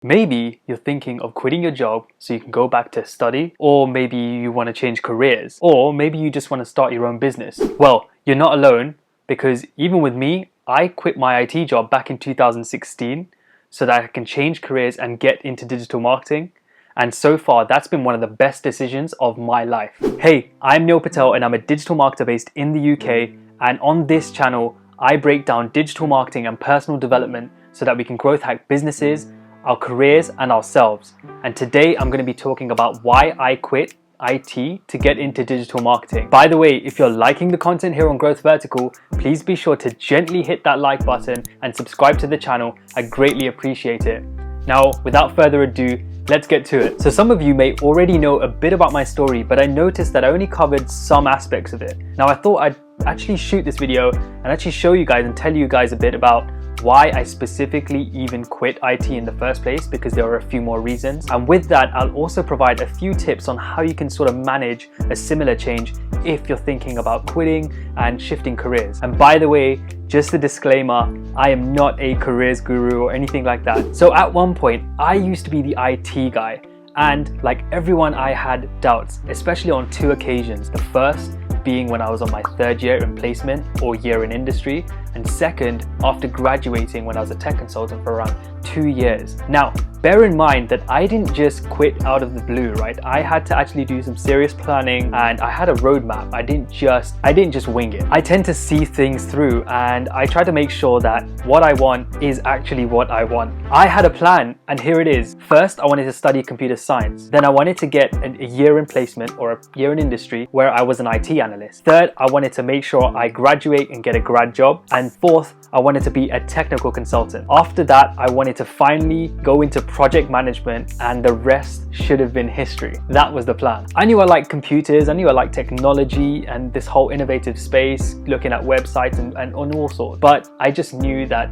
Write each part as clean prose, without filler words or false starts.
Maybe you're thinking of quitting your job so you can go back to study, or maybe you want to change careers, or maybe you just want to start your own business. Well, you're not alone, because even with me, I quit my IT job back in 2016 so that I can change careers and get into digital marketing. And so far, that's been one of the best decisions of my life. Hey, I'm Neil Patel and I'm a digital marketer based in the UK. And on this channel, I break down digital marketing and personal development so that we can growth hack businesses, our careers and ourselves. And today I'm going to be talking about why I quit IT to get into digital marketing. By the way, if you're liking the content here on Growth Vertical, please be sure to gently hit that like button and subscribe to the channel. I greatly appreciate it. Now, without further ado, let's get to it. So some of you may already know a bit about my story, but I noticed that I only covered some aspects of it. Now I thought I'd actually shoot this video and actually show you guys and tell you guys a bit about why I specifically even quit IT in the first place, because there are a few more reasons. And with that, I'll also provide a few tips on how you can sort of manage a similar change if you're thinking about quitting and shifting careers. And by the way, just a disclaimer, I am not a careers guru or anything like that. So at one point, I used to be the IT guy. And like everyone, I had doubts, especially on two occasions. The first being when I was on my third year in placement or year in industry, and second, after graduating when I was a tech consultant for around 2 years. Now, bear in mind that I didn't just quit out of the blue, right? I had to actually do some serious planning and I had a roadmap. I didn't just wing it. I tend to see things through and I try to make sure that what I want is actually what I want. I had a plan and here it is. First, I wanted to study computer science. Then I wanted to get a year in placement or a year in industry where I was an IT analyst. Third, I wanted to make sure I graduate and get a grad job. And fourth, I wanted to be a technical consultant. After that, I wanted to finally go into project management and the rest should have been history. That was the plan. I knew I liked computers, I knew I liked technology and this whole innovative space, looking at websites and on all sorts. But I just knew that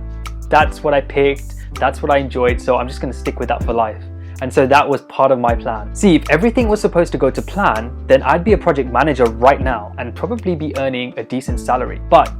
that's what I picked, that's what I enjoyed, so I'm just gonna stick with that for life. And so that was part of my plan. See, if everything was supposed to go to plan, then I'd be a project manager right now and probably be earning a decent salary. But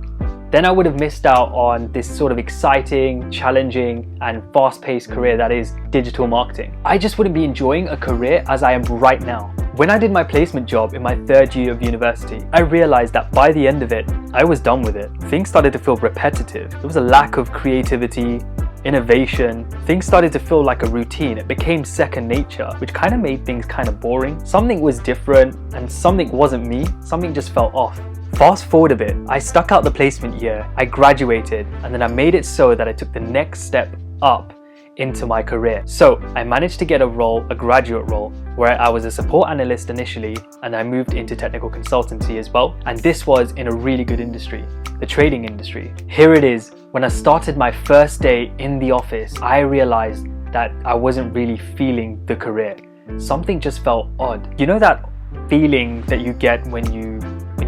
then I would have missed out on this sort of exciting, challenging, and fast-paced career that is digital marketing. I just wouldn't be enjoying a career as I am right now. When I did my placement job in my third year of university, I realized that by the end of it, I was done with it. Things started to feel repetitive. There was a lack of creativity, innovation. Things started to feel like a routine. It became second nature, which kind of made things kind of boring. Something was different and something wasn't me. Something just felt off. Fast forward a bit, I stuck out the placement year, I graduated, and then I made it so that I took the next step up into my career. So I managed to get a role, a graduate role, where I was a support analyst initially, and I moved into technical consultancy as well. And this was in a really good industry, the trading industry. Here it is. When I started my first day in the office, I realized that I wasn't really feeling the career. Something just felt odd. You know that feeling that you get when you're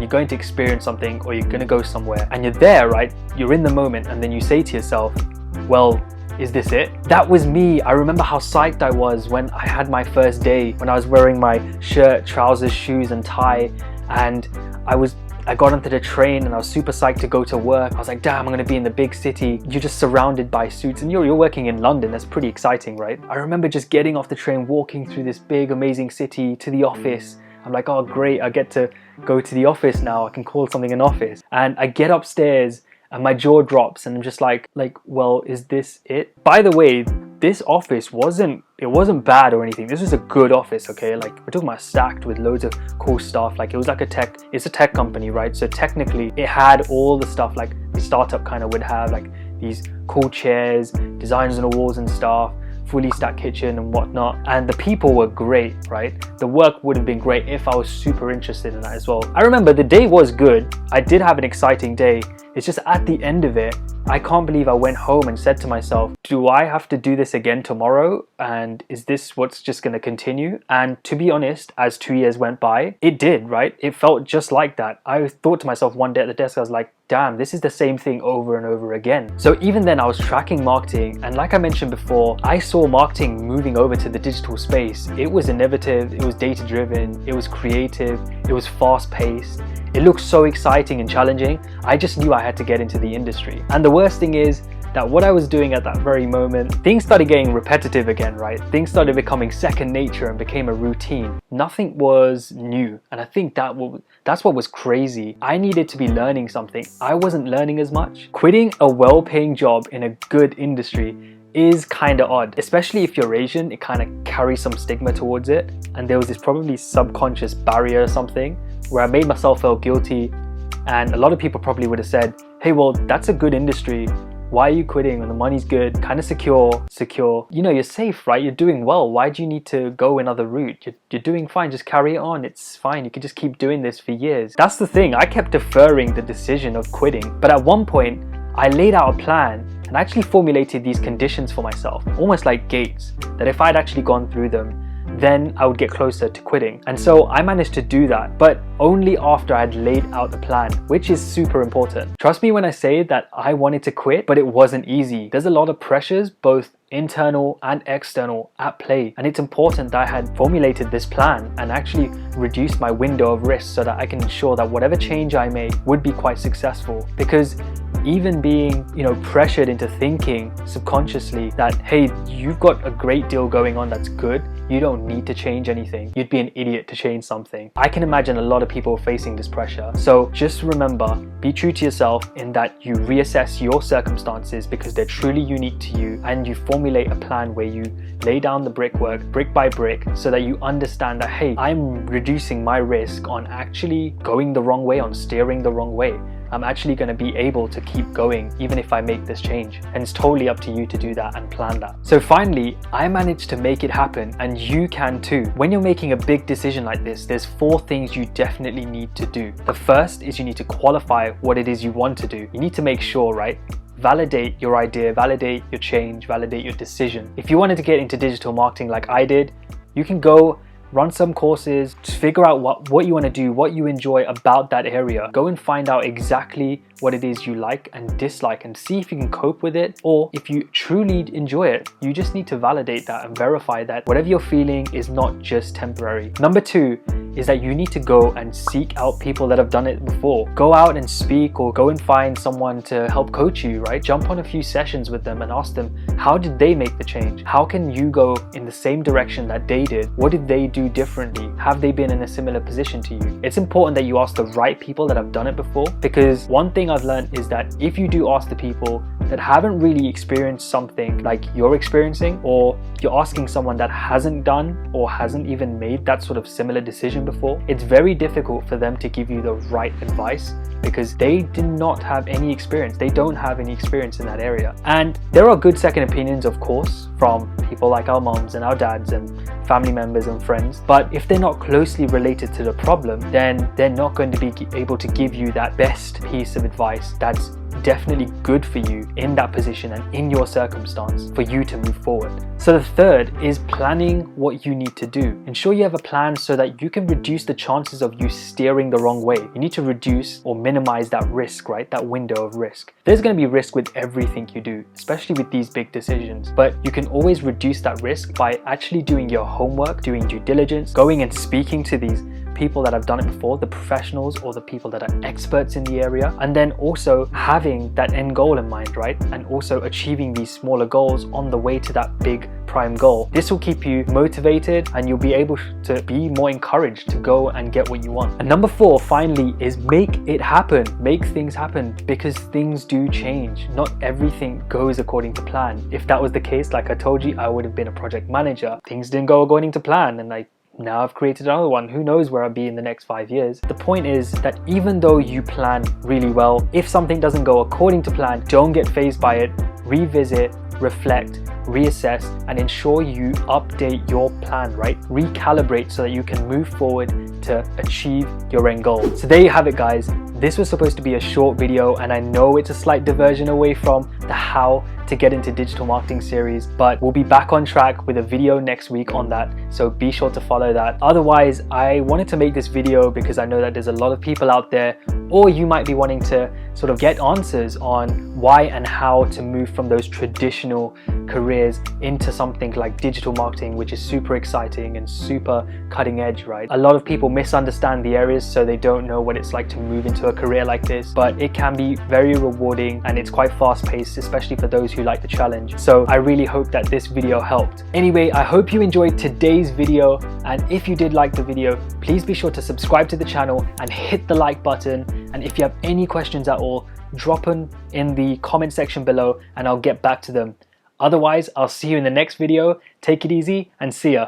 going to experience something or you're going to go somewhere and you're there, right? You're in the moment and then you say to yourself, well, is this it? That was me. I remember how psyched I was when I had my first day, when I was wearing my shirt, trousers, shoes and tie, and I got onto the train and I was super psyched to go to work. I was like, damn, I'm gonna be in the big city. You're just surrounded by suits and you're working in London. That's pretty exciting, right? I remember just getting off the train, walking through this big, amazing city to the office. I'm like, oh great, I get to go to the office now. I can call something an office. And I get upstairs and my jaw drops and I'm just like, well, is this it? By the way, this office wasn't bad or anything. This was a good office, okay? Like we're talking about stacked with loads of cool stuff. Like it was like it's a tech company, right? So technically it had all the stuff like a startup kind of would have, like these cool chairs, designs on the walls and stuff, fully stacked kitchen and whatnot, and the people were great, right? The work would have been great if I was super interested in that as well. I remember the day was good. I did have an exciting day. It's just at the end of it, I can't believe I went home and said to myself, do I have to do this again tomorrow? And is this what's just going to continue? And to be honest, as 2 years went by, it did, right? It felt just like that. I thought to myself one day at the desk, I was like, damn, this is the same thing over and over again. So even then I was tracking marketing, and like I mentioned before, I saw marketing moving over to the digital space. It was innovative, it was data driven, it was creative, it was fast paced. It looked so exciting and challenging. I just knew I had to get into the industry. And the worst thing is, that what I was doing at that very moment, things started getting repetitive again, right? Things started becoming second nature and became a routine. Nothing was new. And I think that's what was crazy. I needed to be learning something. I wasn't learning as much. Quitting a well-paying job in a good industry is kind of odd, especially if you're Asian. It kind of carries some stigma towards it, and there was this probably subconscious barrier or something where I made myself feel guilty, and a lot of people probably would have said, hey, well, that's a good industry, why are you quitting when the money's good, kind of secure, you know, you're safe, right? You're doing well, why do you need to go another route? You're doing fine, just carry it on, it's fine, you can just keep doing this for years. That's the thing, I kept deferring the decision of quitting, but at one point I laid out a plan and actually formulated these conditions for myself, almost like gates, that if I'd actually gone through them, then I would get closer to quitting. And so I managed to do that, but only after I had laid out the plan, which is super important. Trust me when I say that I wanted to quit, but it wasn't easy. There's a lot of pressures, both internal and external, at play, and it's important that I had formulated this plan and actually reduced my window of risk so that I can ensure that whatever change I make would be quite successful. Because even being, you know, pressured into thinking subconsciously that, hey, you've got a great deal going on that's good, you don't need to change anything, you'd be an idiot to change something. I can imagine a lot of people facing this pressure. So just remember, be true to yourself in that you reassess your circumstances because they're truly unique to you, and you formulate a plan where you lay down the brickwork brick by brick so that you understand that, hey, I'm reducing my risk on actually going the wrong way, on steering the wrong way. I'm actually going to be able to keep going even if I make this change, and it's totally up to you to do that and plan that. So finally, I managed to make it happen, and you can too. When you're making a big decision like this, there's 4 things you definitely need to do. The first is you need to qualify what it is you want to do. You need to make sure, right? Validate your idea, validate your change, validate your decision. If you wanted to get into digital marketing like I did, you can go run some courses, just figure out what you want to do, what you enjoy about that area. Go and find out exactly what it is you like and dislike and see if you can cope with it, or if you truly enjoy it. You just need to validate that and verify that whatever you're feeling is not just temporary. Number 2 is that you need to go and seek out people that have done it before. Go out and speak, or go and find someone to help coach you, right? Jump on a few sessions with them and ask them, how did they make the change? How can you go in the same direction that they did? What did they do differently? Have they been in a similar position to you? It's important that you ask the right people that have done it before, because one thing I've learned is that if you do ask the people that haven't really experienced something like you're experiencing, or you're asking someone that hasn't done or hasn't even made that sort of similar decision before, it's very difficult for them to give you the right advice because they did not have any experience. They don't have any experience in that area. And there are good second opinions, of course, from people like our moms and our dads and family members and friends, but if they're not closely related to the problem, then they're not going to be able to give you that best piece of advice that's definitely good for you in that position and in your circumstance for you to move forward. So the third is planning what you need to do. Ensure you have a plan so that you can reduce the chances of you steering the wrong way. You need to reduce or minimize that risk, right? That window of risk. There's going to be risk with everything you do, especially with these big decisions, but you can always reduce that risk by actually doing your homework, doing due diligence, going and speaking to these people that have done it before, the professionals or the people that are experts in the area, and then also having that end goal in mind, right? And also achieving these smaller goals on the way to that big prime goal. This will keep you motivated and you'll be able to be more encouraged to go and get what you want. And number 4, finally, is make it happen. Make things happen, because things do change. Not everything goes according to plan. If that was the case, like I told you, I would have been a project manager. Things didn't go according to plan, and now I've created another one. Who knows where I'll be in the next 5 years? The point is that even though you plan really well, if something doesn't go according to plan, don't get fazed by it. Revisit, reflect, reassess, and ensure you update your plan, right? Recalibrate so that you can move forward to achieve your end goal. So there you have it, guys. This was supposed to be a short video, and I know it's a slight diversion away from the how to get into digital marketing series, but we'll be back on track with a video next week on that, so be sure to follow that. Otherwise, I wanted to make this video because I know that there's a lot of people out there, or you might be wanting to sort of get answers on why and how to move from those traditional careers into something like digital marketing, which is super exciting and super cutting edge, right? A lot of people misunderstand the areas, so they don't know what it's like to move into a career like this, but it can be very rewarding and it's quite fast paced especially for those who like the challenge. So I really hope that this video helped. Anyway, I hope you enjoyed today's video, and if you did like the video, please be sure to subscribe to the channel and hit the like button. And if you have any questions at all, drop them in the comment section below and I'll get back to them. Otherwise, I'll see you in the next video. Take it easy and see ya.